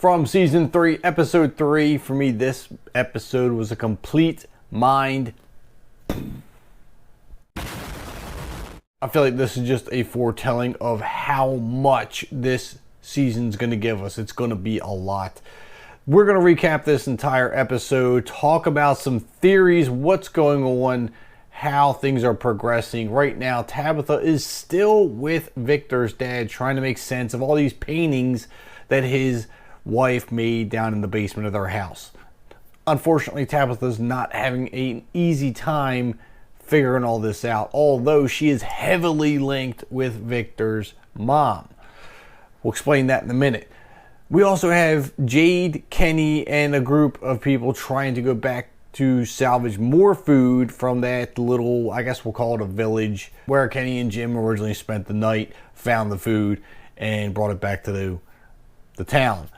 from season 3, episode 3. For me, this episode was a complete mind. I feel like this is just a foretelling of how much this season's going to give us. It's going to be a lot. We're going to recap this entire episode, talk about some theories, what's going on, how things are progressing. Right now, Tabitha is still with Victor's dad, trying to make sense of all these paintings that his wife made down in the basement of their house. Unfortunately, Tabitha's not having an easy time figuring all this out, although she is heavily linked with Victor's mom. We'll explain that in a minute. We also have Jade, Kenny, and a group of people trying to go back to salvage more food from that little, I guess we'll call it a village, where Kenny and Jim originally spent the night, found the food, and brought it back to the town.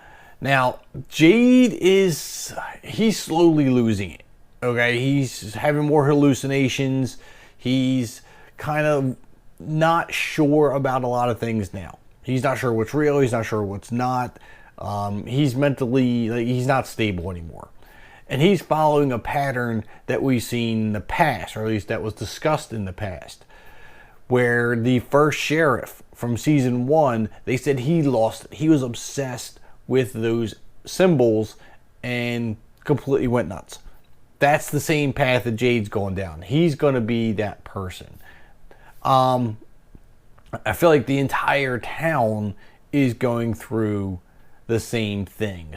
Now, Jade he's slowly losing it, okay? He's having more hallucinations. He's kind of not sure about a lot of things now. He's not sure what's real. He's not sure what's not. He's mentally, he's not stable anymore. And he's following a pattern that we've seen in the past, or at least that was discussed in the past, where the first sheriff from season 1, they said he lost it. He was obsessed with those symbols and completely went nuts. That's the same path that Jade's going down. He's going to be that person. I feel like the entire town is going through the same thing.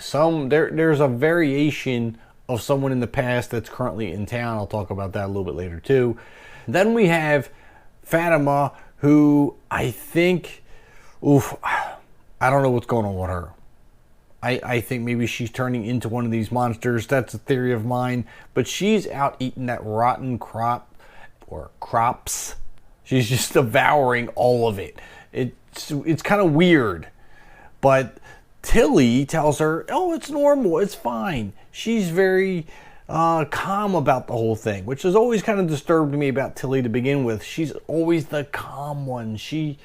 There's a variation of someone in the past that's currently in town. I'll talk about that a little bit later too. Then we have Fatima, who I think, I don't know what's going on with her. I think maybe she's turning into one of these monsters. That's a theory of mine. But she's out eating that rotten crops. She's just devouring all of it. It's kind of weird. But Tilly tells her, oh, it's normal, it's fine. She's very calm about the whole thing, which has always kind of disturbed me about Tilly to begin with. She's always the calm one. She's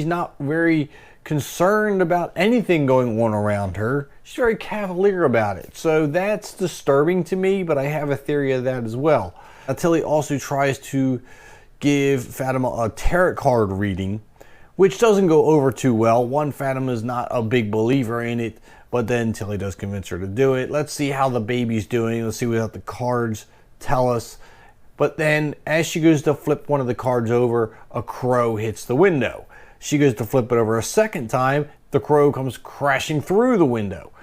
not very concerned about anything going on around her. She's very cavalier about it. So that's disturbing to me, but I have a theory of that as well. Tilly also tries to give Fatima a tarot card reading, which doesn't go over too well. One, Fatima's not a big believer in it, but then Tilly does convince her to do it. Let's see how the baby's doing. Let's see what the cards tell us. But then as she goes to flip one of the cards over, a crow hits the window. She goes to flip it over a second time, the crow comes crashing through the window.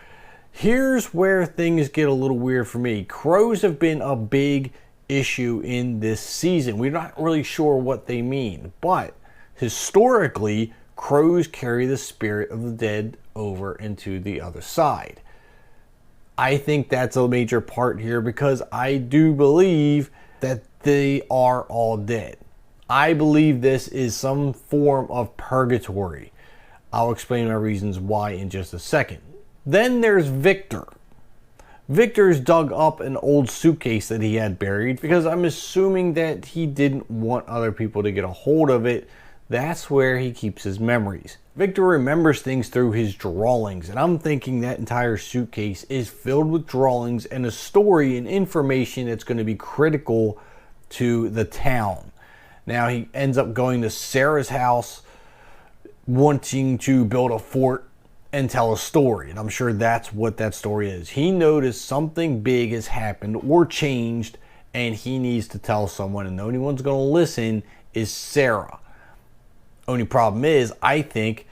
Here's where things get a little weird for me. Crows have been a big issue in this season. We're not really sure what they mean, but historically, crows carry the spirit of the dead over into the other side. I think that's a major part here because I do believe that they are all dead. I believe this is some form of purgatory. I'll explain my reasons why in just a second. Then there's Victor. Victor's dug up an old suitcase that he had buried because I'm assuming that he didn't want other people to get a hold of it. That's where he keeps his memories. Victor remembers things through his drawings, and I'm thinking that entire suitcase is filled with drawings and a story and information that's going to be critical to the town. Now he ends up going to Sarah's house, wanting to build a fort and tell a story, and I'm sure that's what that story is. He noticed something big has happened or changed, and he needs to tell someone, and the only one's going to listen is Sarah. Only problem is, I think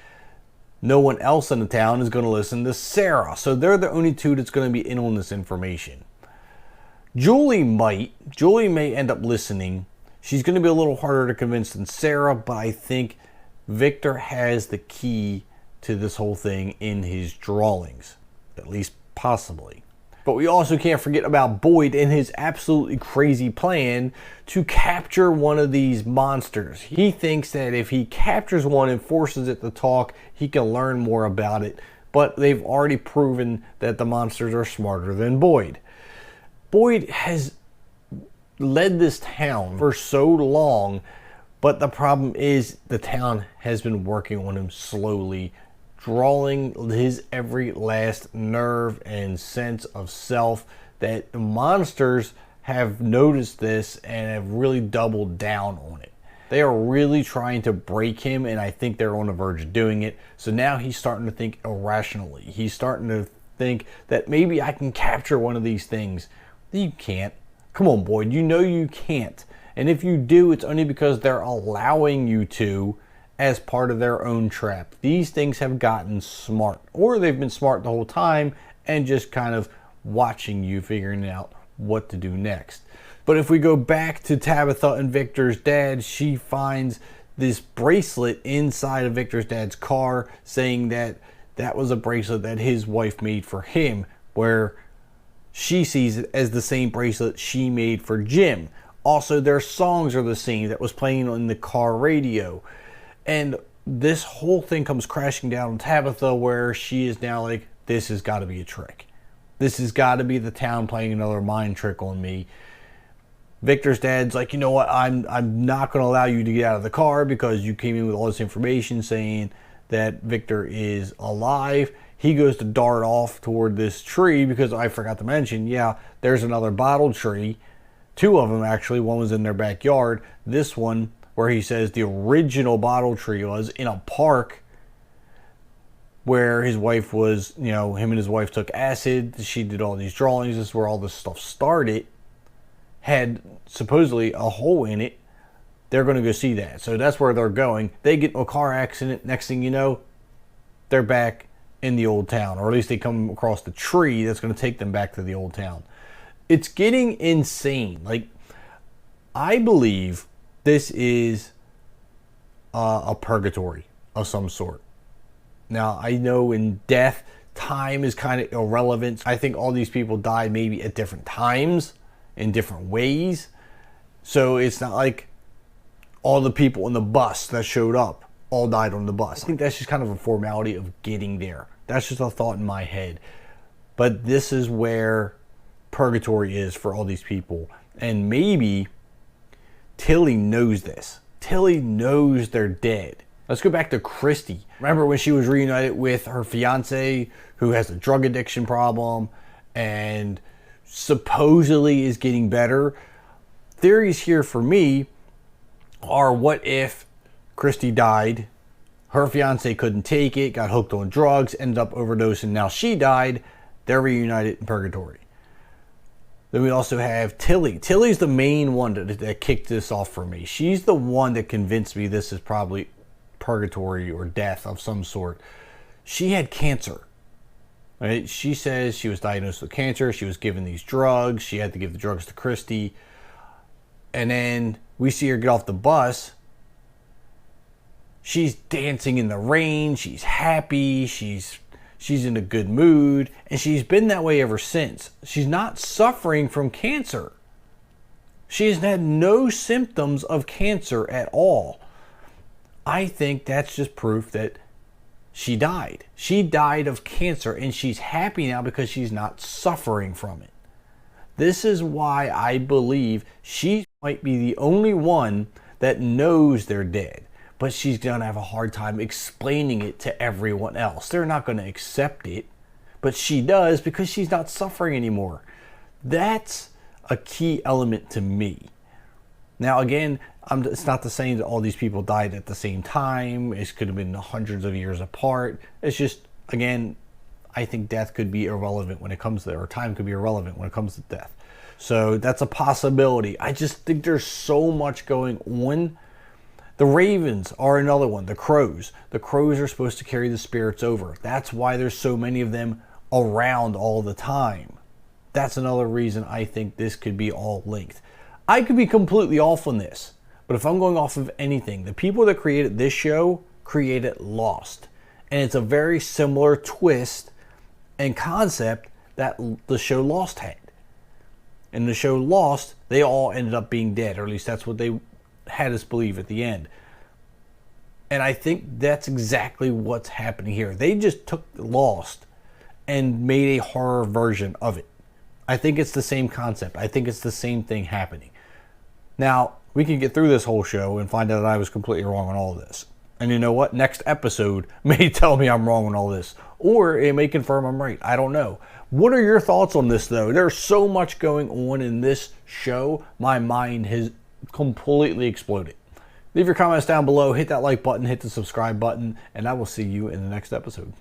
no one else in the town is going to listen to Sarah. So they're the only two that's going to be in on this information. Julie may end up listening. She's going to be a little harder to convince than Sarah, but I think Victor has the key to this whole thing in his drawings, at least possibly. But we also can't forget about Boyd and his absolutely crazy plan to capture one of these monsters. He thinks that if he captures one and forces it to talk, he can learn more about it. But they've already proven that the monsters are smarter than Boyd. Boyd has led this town for so long, but the problem is the town has been working on him slowly drawing his every last nerve and sense of self. That the monsters have noticed this and have really doubled down on it. They are really trying to break him, and I think they're on the verge of doing it. So now he's starting to think irrationally. He's starting to think that maybe I can capture one of these things. You can't. Come on, Boyd, you know you can't. And if you do, it's only because they're allowing you to as part of their own trap. These things have gotten smart, or they've been smart the whole time and just kind of watching you, figuring out what to do next. But if we go back to Tabitha and Victor's dad, she finds this bracelet inside of Victor's dad's car saying that that was a bracelet that his wife made for him, where she sees it as the same bracelet she made for Jim. Also, their songs are the same that was playing on the car radio. And this whole thing comes crashing down on Tabitha, where she is now like, this has got to be a trick. This has got to be the town playing another mind trick on me. Victor's dad's like, you know what, I'm not going to allow you to get out of the car because you came in with all this information saying that Victor is alive. He goes to dart off toward this tree because I forgot to mention, yeah, there's another bottle tree. Two of them, actually. One was in their backyard. This one, where he says the original bottle tree was in a park where his wife was, you know, him and his wife took acid. She did all these drawings. This is where all this stuff started. Had supposedly a hole in it. They're going to go see that. So that's where they're going. They get in a car accident. Next thing you know, they're back in the old town. Or at least they come across the tree that's going to take them back to the old town. It's getting insane. Like, I believe this is a purgatory of some sort. Now, I know in death, time is kind of irrelevant. I think all these people died maybe at different times, in different ways. So it's not like all the people on the bus that showed up all died on the bus. I think that's just kind of a formality of getting there. That's just a thought in my head. But this is where purgatory is for all these people. And maybe Tilly knows this. Tilly knows they're dead. Let's go back to Christy. Remember when she was reunited with her fiance who has a drug addiction problem and supposedly is getting better? Theories here for me are, what if Christy died, her fiance couldn't take it, got hooked on drugs, ended up overdosing, now she died, they're reunited in purgatory. Then we also have Tilly. Tilly's the main one that kicked this off for me. She's the one that convinced me this is probably purgatory or death of some sort. She had cancer. Right? She says she was diagnosed with cancer. She was given these drugs. She had to give the drugs to Christy. And then we see her get off the bus. She's dancing in the rain. She's happy. She's in a good mood. And she's been that way ever since. She's not suffering from cancer. She has had no symptoms of cancer at all. I think that's just proof that she died. She died of cancer, and she's happy now because she's not suffering from it. This is why I believe she might be the only one that knows they're dead, but she's going to have a hard time explaining it to everyone else. They're not going to accept it, but she does because she's not suffering anymore. That's a key element to me. Now, again, it's not the same that all these people died at the same time. It could have been hundreds of years apart. It's just, again, I think death could be irrelevant when it comes to, or time could be irrelevant when it comes to death. So that's a possibility. I just think there's so much going on. The ravens are another one. The crows. The crows are supposed to carry the spirits over. That's why there's so many of them around all the time. That's another reason I think this could be all linked. I could be completely off on this, but if I'm going off of anything, the people that created this show created Lost. And it's a very similar twist and concept that the show Lost had. In the show Lost, they all ended up being dead, or at least that's what they had us believe at the end. And I think that's exactly what's happening here. They just took Lost and made a horror version of it. I think it's the same concept. I think it's the same thing happening. Now, we can get through this whole show and find out that I was completely wrong on all of this. And you know what? Next episode may tell me I'm wrong on all this, or it may confirm I'm right. I don't know. What are your thoughts on this, though? There's so much going on in this show. My mind has completely exploded. Leave your comments down below. Hit that like button. Hit the subscribe button. And I will see you in the next episode.